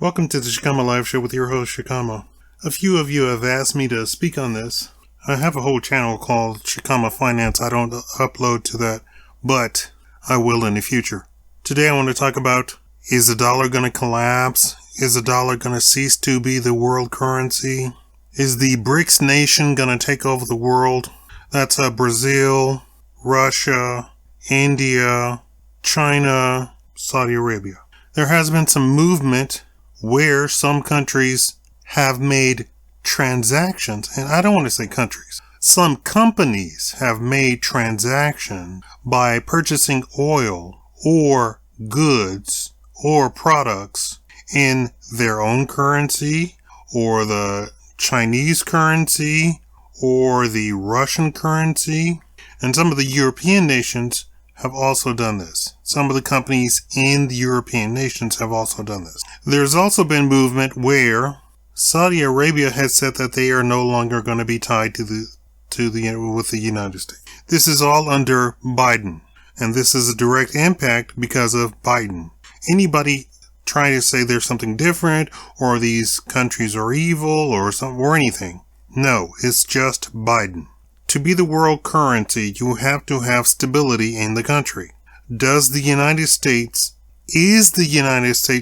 Welcome to the Shakaama Live Show with your host, Shakaama. A few of you have asked me to speak on this. I have a whole channel called Shakaama Finance. I don't upload to that, but I will in the future. Today I want to talk about, is the dollar going to collapse? Is the dollar going to cease to be the world currency? Is the Brics nation going to take over the world? That's Brazil, Russia, India, China, Saudi Arabia. There has been some movement where some countries have made transactions, and I don't want to say countries. Some companies have made transactions by purchasing oil or goods or products in their own currency or the Chinese currency or the Russian currency. And some of the European nations have also done this. Some of the companies in the European nations have also done this. There's also been movement where Saudi Arabia has said that they are no longer going to be tied with the United States. This is all under Biden, and this is a direct impact because of Biden. Anybody trying to say there's something different or these countries are evil or something or anything, no, it's just Biden. To be the world currency, you have to have stability in the country. Is the United States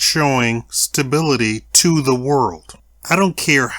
showing stability to the world? I don't care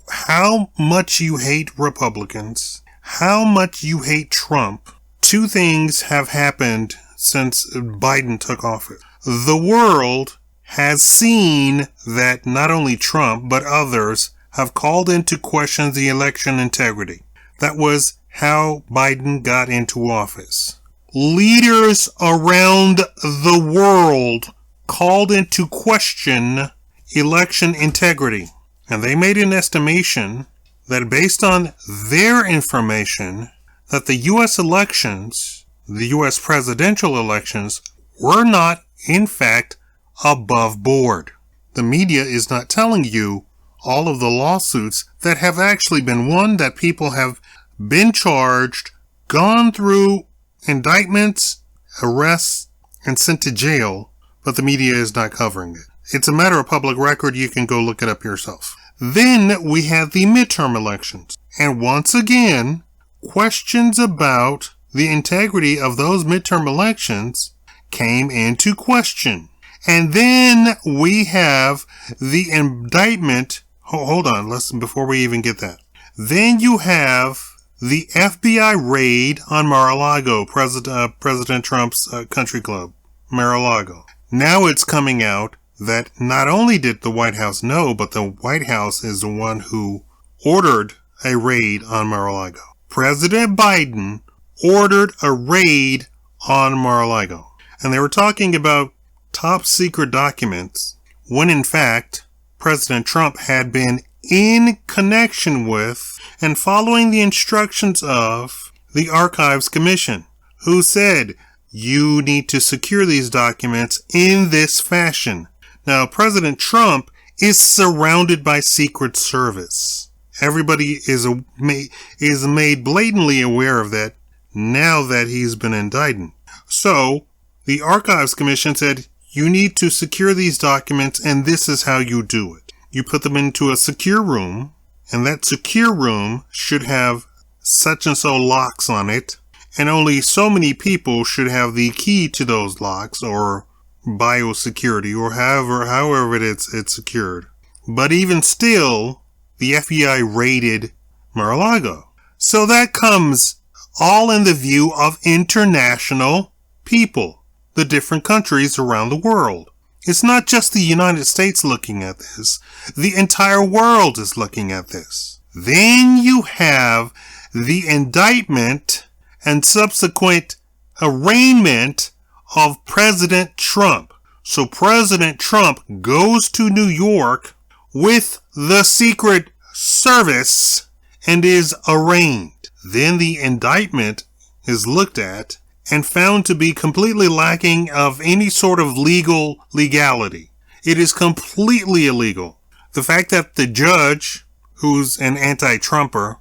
how much you hate Republicans, how much you hate Trump. Two things have happened since Biden took office. The world has seen that not only Trump, but others have called into question the election integrity. That was how Biden got into office. Leaders around the world called into question election integrity. And they made an estimation that based on their information, that the U.S. elections, the U.S. presidential elections, were not, in fact, above board. The media is not telling you all of the lawsuits that have actually been won, that people have been charged, gone through indictments, arrests, and sent to jail, but the media is not covering it. It's a matter of public record. You can go look it up yourself. Then we had the midterm elections. And once again, questions about the integrity of those midterm elections came into question. And then we have the indictment. Hold on, before we even get that. Then you have the FBI raid on Mar-a-Lago, President Trump's country club, Mar-a-Lago. Now it's coming out that not only did the White House know, but the White House is the one who ordered a raid on Mar-a-Lago. President Biden ordered a raid on Mar-a-Lago. And they were talking about top secret documents when in fact President Trump had been in connection with and following the instructions of the Archives Commission, who said, you need to secure these documents in this fashion. Now, President Trump is surrounded by Secret Service. Everybody is made blatantly aware of that now that he's been indicted. So, the Archives Commission said, you need to secure these documents, and this is how you do it. You put them into a secure room, and that secure room should have such and so locks on it, and only so many people should have the key to those locks, or biosecurity, or however it's secured. But even still, the FBI raided Mar-a-Lago. So that comes all in the view of international people, the different countries around the world. It's not just the United States looking at this. The entire world is looking at this. Then you have the indictment and subsequent arraignment of President Trump. So President Trump goes to New York with the Secret Service and is arraigned. Then the indictment is looked at and found to be completely lacking of any sort of legality. It is completely illegal. The fact that the judge, who's an anti-Trumper,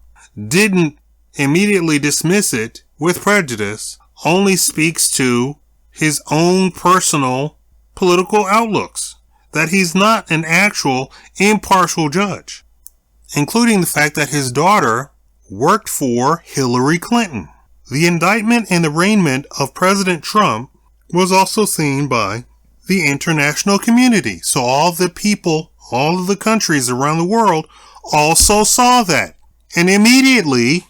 didn't immediately dismiss it with prejudice only speaks to his own personal political outlooks. that he's not an actual impartial judge, including the fact that his daughter worked for Hillary Clinton. The indictment and arraignment of President Trump was also seen by the international community. So all the people, all of the countries around the world also saw that. And immediately,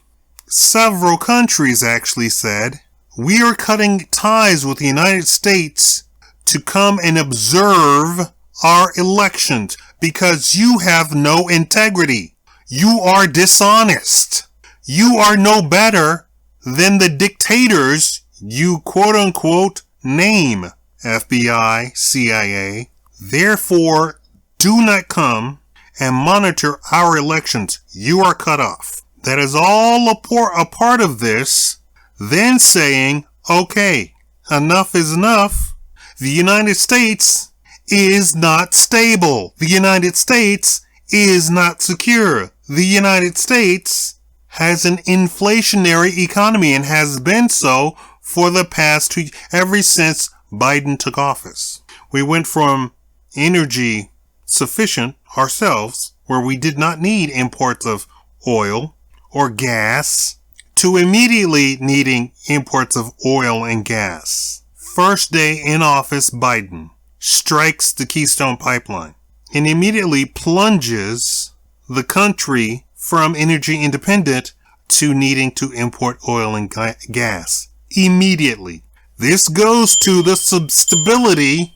several countries actually said, we are cutting ties with the United States to come and observe our elections because you have no integrity. You are dishonest. You are no better than the dictators you quote unquote name, FBI, CIA. Therefore, do not come and monitor our elections. You are cut off. That is all a part of this. Then saying, okay, enough is enough. The United States is not stable. The United States is not secure. The United States has an inflationary economy and has been so for the past 2 years, ever since Biden took office. We went from energy sufficient ourselves, where we did not need imports of oil or gas, to immediately needing imports of oil and gas. First day in office, Biden strikes the Keystone Pipeline and immediately plunges the country from energy independent to needing to import oil and gas immediately. This goes to the stability.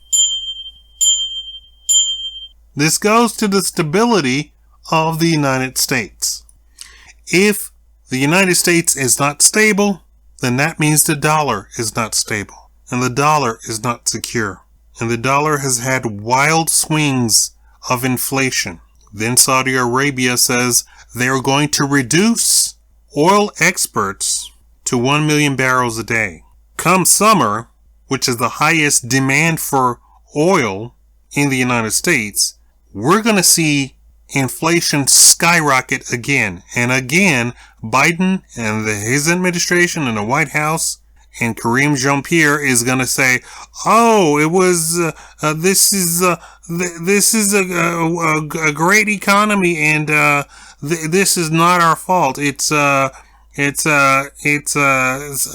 This goes to the stability of the United States. If the United States is not stable, then that means the dollar is not stable. And the dollar is not secure. And the dollar has had wild swings of inflation. Then Saudi Arabia says they're going to reduce oil exports to 1 million barrels a day. Come summer, which is the highest demand for oil in the United States, we're going to see inflation skyrocket again. And again, Biden and his administration and the White House and Kareem Jean-Pierre is going to say, oh, it was, this is a great economy and, this is not our fault. It's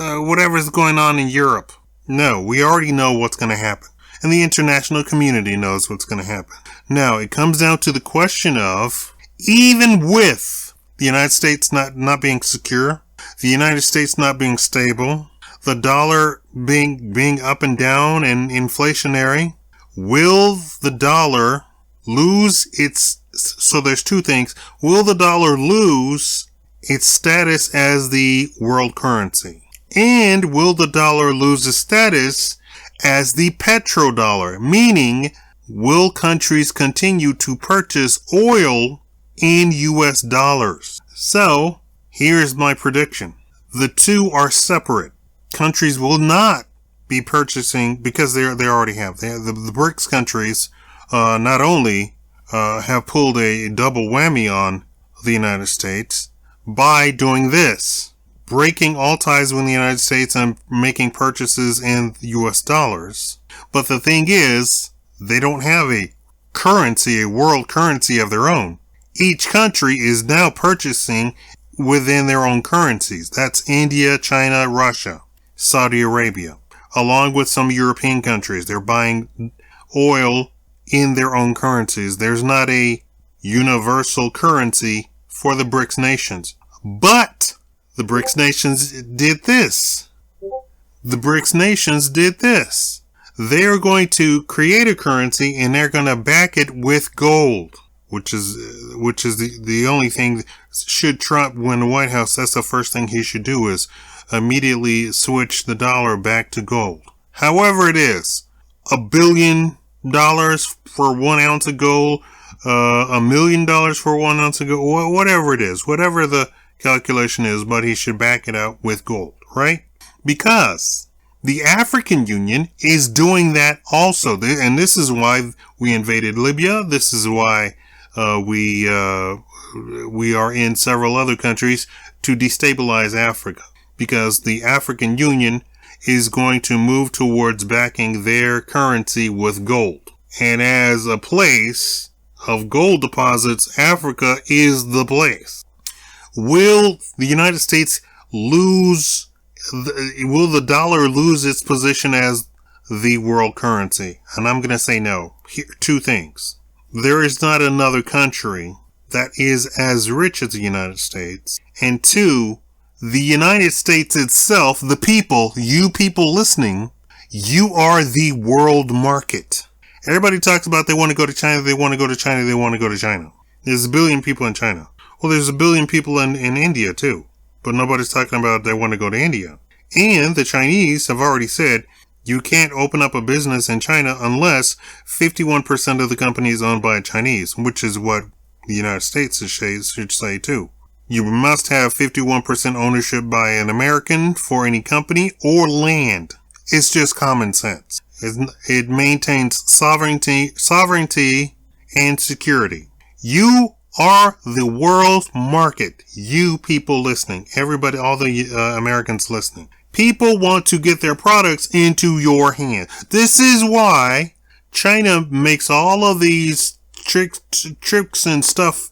whatever's going on in Europe. No, we already know what's going to happen. And the international community knows what's going to happen. Now, it comes down to the question of, even with the United States not being secure, the United States not being stable, the dollar being up and down and inflationary, will the dollar lose its, so there's two things. Will the dollar lose its status as the world currency? And will the dollar lose its status as the petrodollar? Meaning, will countries continue to purchase oil in US dollars? So, here's my prediction. The two are separate. Countries will not be purchasing, because they already have. The Brics countries not only have pulled a double whammy on the United States by doing this, breaking all ties with the United States and making purchases in US dollars. But the thing is, they don't have a currency, a world currency of their own. Each country is now purchasing within their own currencies. That's India, China, Russia, Saudi Arabia, along with some European countries. They're buying oil in their own currencies. There's not a universal currency for the Brics nations. But the Brics nations did this. The Brics nations did this. They are going to create a currency and they're going to back it with gold, which is the only thing. Should Trump win the White House, that's the first thing he should do, is immediately switch the dollar back to gold. However it is, $1 billion for 1 ounce of gold, $1 million for 1 ounce of gold, whatever it is, whatever the calculation is, but he should back it out with gold, right? Because the African Union is doing that also. And this is why we invaded Libya. This is why we are in several other countries to destabilize Africa. Because the African Union is going to move towards backing their currency with gold. And as a place of gold deposits, Africa is the place. Will the United States lose, will the dollar lose its position as the world currency? And I'm going to say no. Here, two things. There is not another country that is as rich as the United States. And two, the United States itself, the people, you people listening, you are the world market. Everybody talks about they want to go to China, they want to go to China, they want to go to China. There's a billion people in China. Well, there's a billion people in India too. But nobody's talking about they want to go to India. And the Chinese have already said you can't open up a business in China unless 51% of the company is owned by a Chinese, which is what the United States should say too. You must have 51% ownership by an American for any company or land. It's just common sense. It maintains sovereignty and security. You are the world market. You people listening, everybody, all the Americans listening. People want to get their products into your hand. This is why China makes all of these tricks and stuff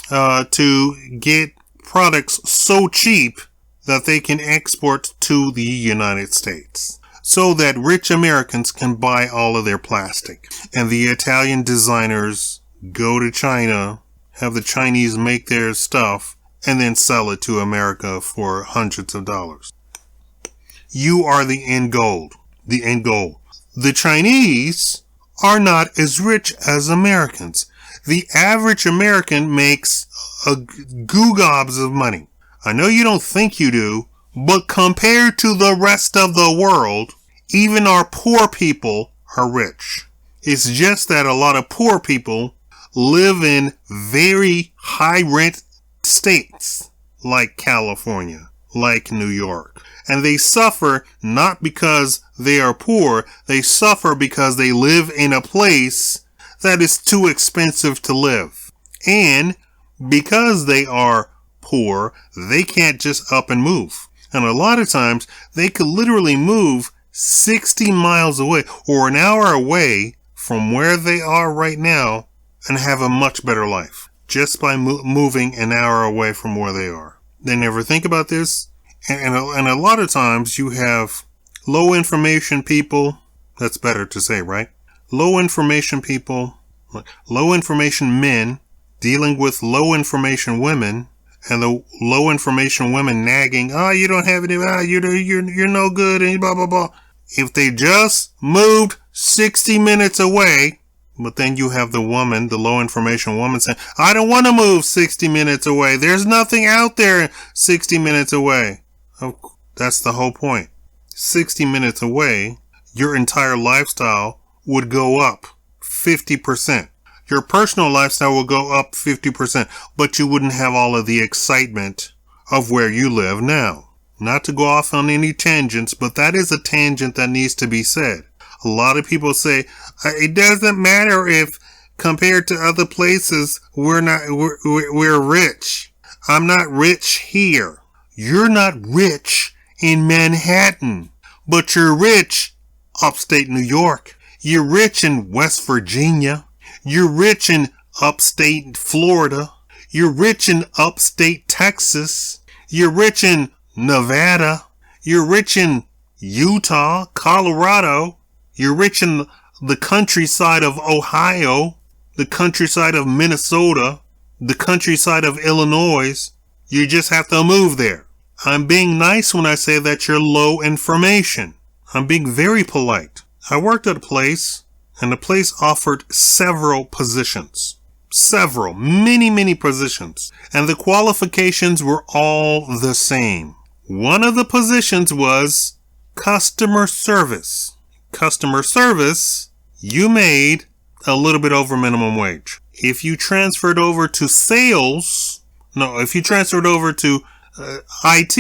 to get products so cheap that they can export to the United States, so that rich Americans can buy all of their plastic. And the Italian designers go to China, have the Chinese make their stuff, and then sell it to America for hundreds of dollars. You are the end goal. The end goal. The Chinese are not as rich as Americans. The average American makes goo gobs of money. I know you don't think you do, but compared to the rest of the world, even our poor people are rich. It's just that a lot of poor people live in very high rent states like California, like New York. And they suffer not because they are poor, they suffer because they live in a place that is too expensive to live. And because they are poor, they can't just up and move. And a lot of times, they could literally move 60 miles away or an hour away from where they are right now and have a much better life just by moving an hour away from where they are. They never think about this. And a lot of times you have low information people. That's better to say, right? Low information people, low information men dealing with low information women, and the low information women nagging, oh, you don't have any, you're no good, and blah, blah, blah. If they just moved 60 minutes away, but then you have the woman, the low information woman saying, I don't want to move 60 minutes away. There's nothing out there 60 minutes away. Oh, that's the whole point. 60 minutes away, your entire lifestyle would go up 50%. Your personal lifestyle will go up 50%, but you wouldn't have all of the excitement of where you live now. Not to go off on any tangents, but that is a tangent that needs to be said. A lot of people say, it doesn't matter if compared to other places, we're rich. I'm not rich here. You're not rich in Manhattan, but you're rich upstate New York. You're rich in West Virginia. You're rich in upstate Florida. You're rich in upstate Texas. You're rich in Nevada. You're rich in Utah, Colorado. You're rich in the countryside of Ohio, the countryside of Minnesota, the countryside of Illinois. You just have to move there. I'm being nice when I say that you're low information. I'm being very polite. I worked at a place, and the place offered several positions. Many positions. And the qualifications were all the same. One of the positions was customer service. Customer service, you made a little bit over minimum wage. If you transferred over to if you transferred over to IT,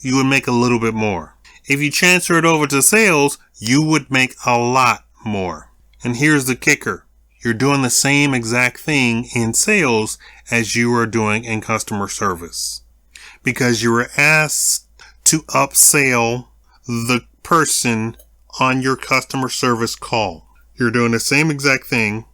you would make a little bit more. If you transferred over to sales, you would make a lot more. And here's the kicker. You're doing the same exact thing in sales as you are doing in customer service. Because you were asked to upsell the person on your customer service call. You're doing the same exact thing,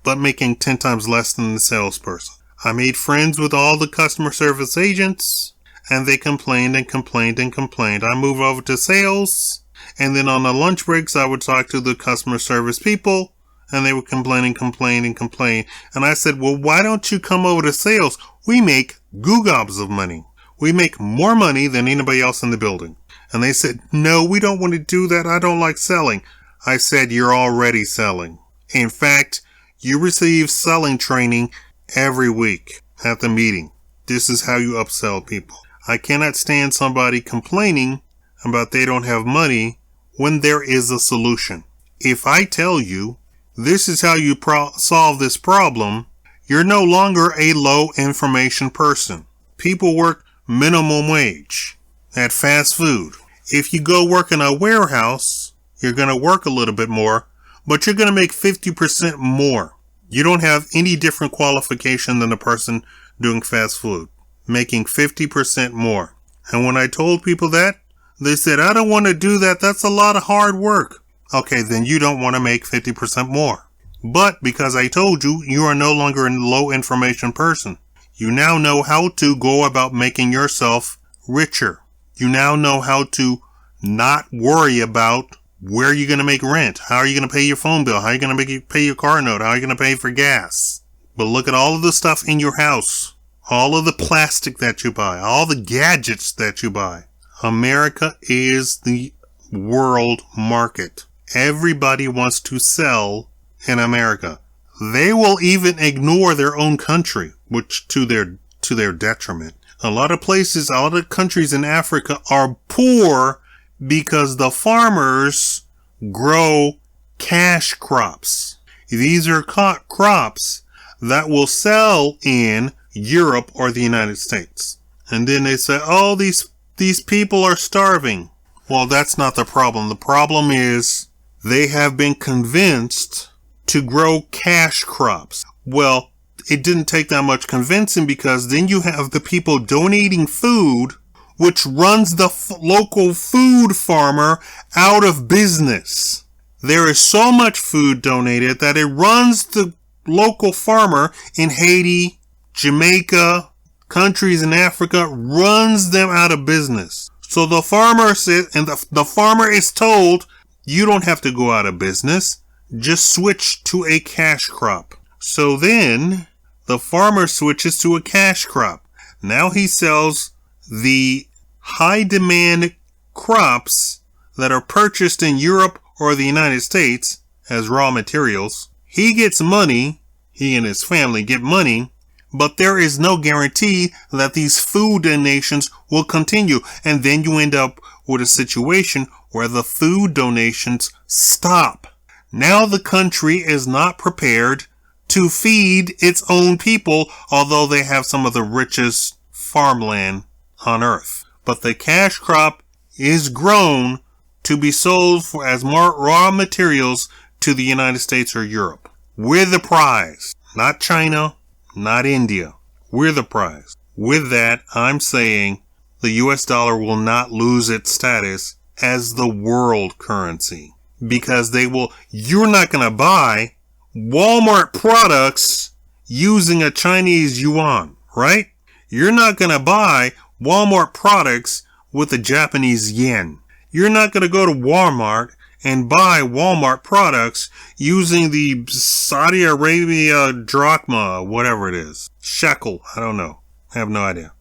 but making 10 times less than the salesperson. I made friends with all the customer service agents, and they complained and complained and complained. I moved over to sales, and then on the lunch breaks, I would talk to the customer service people, and they would complain and complain and complain. And I said, well, why don't you come over to sales? We make goo gobs of money. We make more money than anybody else in the building. And they said, no, we don't want to do that. I don't like selling. I said, you're already selling. In fact, you receive selling training every week at the meeting. This is how you upsell people. I cannot stand somebody complaining about they don't have money when there is a solution. If I tell you this is how you solve this problem, you're no longer a low information person. People work minimum wage at fast food. If you go work in a warehouse, you're going to work a little bit more, but you're going to make 50% more. You don't have any different qualification than the person doing fast food, making 50% more. And when I told people that, they said, I don't want to do that. That's a lot of hard work. Okay, then you don't want to make 50% more. But because I told you, you are no longer a low information person. You now know how to go about making yourself richer. You now know how to not worry about where you're going to make rent. How are you going to pay your phone bill? How are you going to pay your car note? How are you going to pay for gas? But look at all of the stuff in your house. All of the plastic that you buy. All the gadgets that you buy. America is the world market. Everybody wants to sell in America. They will even ignore their own country, which to their detriment. A lot of places, a lot of countries in Africa are poor because the farmers grow cash crops. These are crops that will sell in Europe or the United States. And then they say, oh, these people are starving. Well, that's not the problem. The problem is they have been convinced to grow cash crops. Well, it didn't take that much convincing, because then you have the people donating food, which runs the local food farmer out of business. There is so much food donated that it runs the local farmer in Haiti, Jamaica, countries in Africa, runs them out of business. So the farmer says, and the farmer is told, you don't have to go out of business. Just switch to a cash crop. So then the farmer switches to a cash crop. Now he sells the high demand crops that are purchased in Europe or the United States as raw materials. He gets money. He and his family get money. But there is no guarantee that these food donations will continue. And then you end up with a situation where the food donations stop. Now the country is not prepared to feed its own people, although they have some of the richest farmland on earth. But the cash crop is grown to be sold as more raw materials to the United States or Europe. We're the prize. Not China, not India. We're the prize. With that, I'm saying the US dollar will not lose its status as the world currency. Because you're not going to buy Walmart products using a Chinese yuan, right? You're not going to buy Walmart products with a Japanese yen. You're not going to go to Walmart and buy Walmart products using the Saudi Arabia drachma, whatever it is. Shekel, I don't know. I have no idea.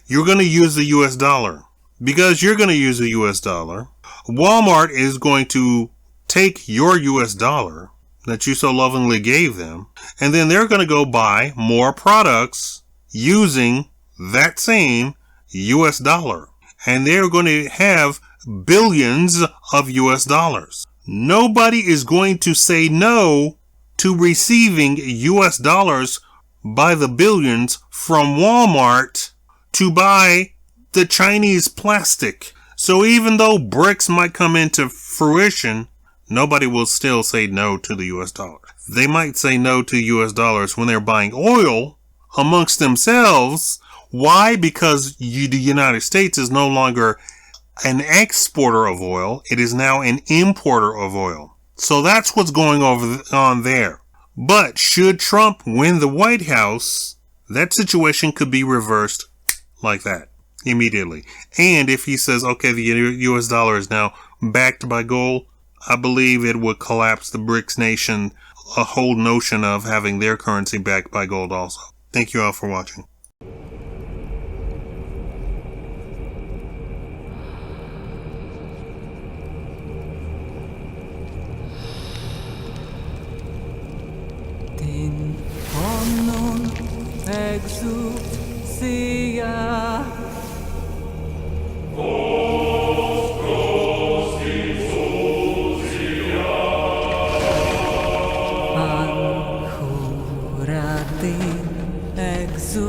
You're going to use the US dollar. Because you're going to use the US dollar, Walmart is going to take your US dollar that you so lovingly gave them, and then they're going to go buy more products using that same US dollar. And they're going to have billions of US dollars. Nobody is going to say no to receiving US dollars by the billions from Walmart to buy the Chinese plastic. So even though Brics might come into fruition, nobody will still say no to the US dollar. They might say no to US dollars when they're buying oil amongst themselves. Why? Because the United States is no longer an exporter of oil. It is now an importer of oil. So that's what's going on there. But should Trump win the White House, that situation could be reversed like that immediately. And if he says, okay, the US dollar is now backed by gold, I believe it would collapse the Brics nation, a whole notion of having their currency backed by gold also. Thank you all for watching. Din honom exousia. Anhura din exousia.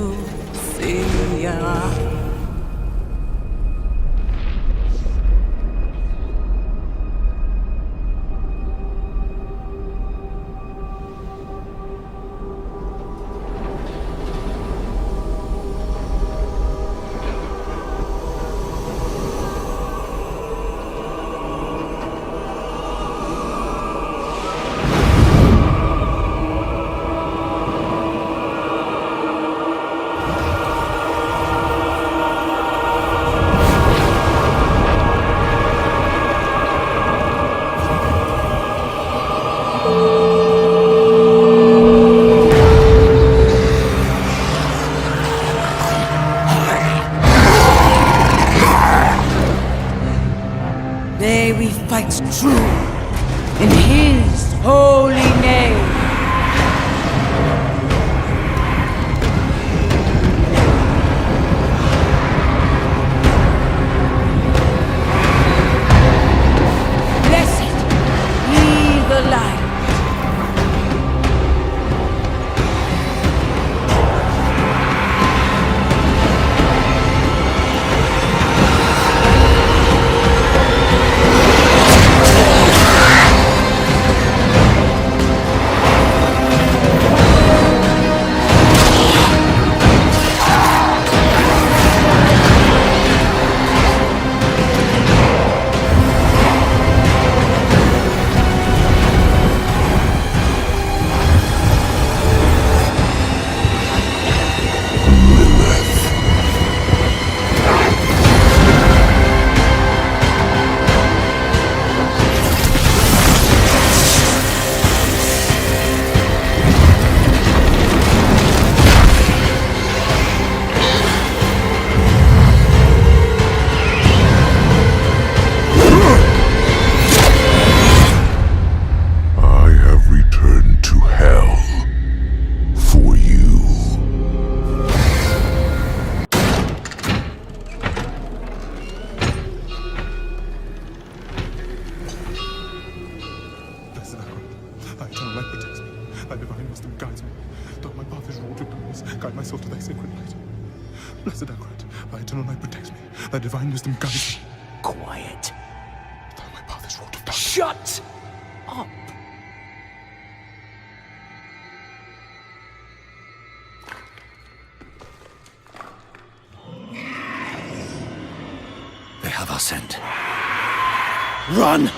May we fight true in His holy name. Blessed be the light. light protects me. Thy divine wisdom guides me. Though my path is wrought with darkness, guide my soul to thy sacred light. Blessed Akrat, thy eternal light protects me. Thy divine wisdom guides me. Quiet. Though my path is wrought with darkness. Shut up. They have our scent. Run!